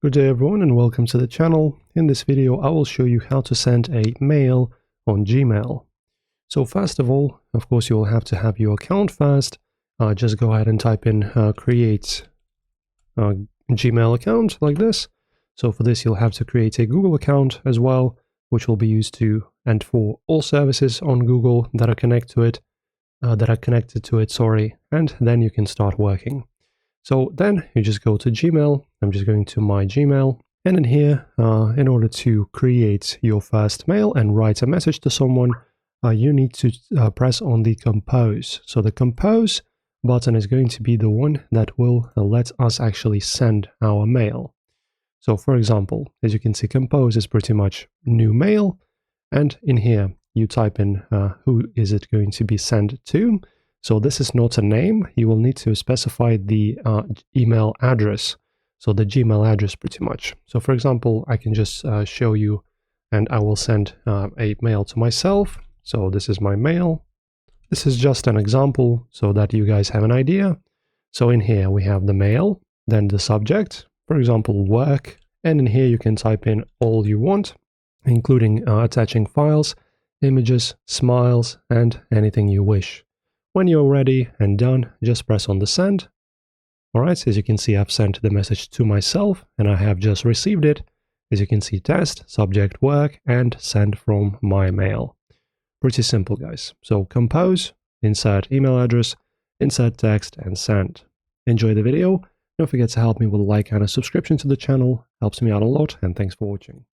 Good day everyone and welcome to the channel. In this video I will show you how to send a mail on Gmail. So first of all, of course you will have to have your account first. Just go ahead and type in create Gmail account like this. So for this you'll have to create a Google account as well, which will be used to and for all services on Google that are connected to it, and then you can start working. So then you just go to Gmail. I'm just going to my Gmail, and in here, in order to create your first mail and write a message to someone, you need to press on the compose. So the compose button is going to be the one that will let us actually send our mail. So for example, as you can see, compose is pretty much new mail, and in here you type in who is it going to be sent to. So this is not a name. You will need to specify the email address. So the Gmail address pretty much. So for example, I can just show you, and I will send a mail to myself. So this is my mail. This is just an example so that you guys have an idea. So in here we have the mail, then the subject, for example, work. And in here you can type in all you want, including attaching files, images, smiles, and anything you wish. When you're ready and done, just press on the send. Alright, as you can see, I've sent the message to myself and I have just received it. As you can see, test, subject, work, and send from my mail. Pretty simple, guys. So compose, insert email address, insert text, and send. Enjoy the video. Don't forget to help me with a like and a subscription to the channel. Helps me out a lot, and thanks for watching.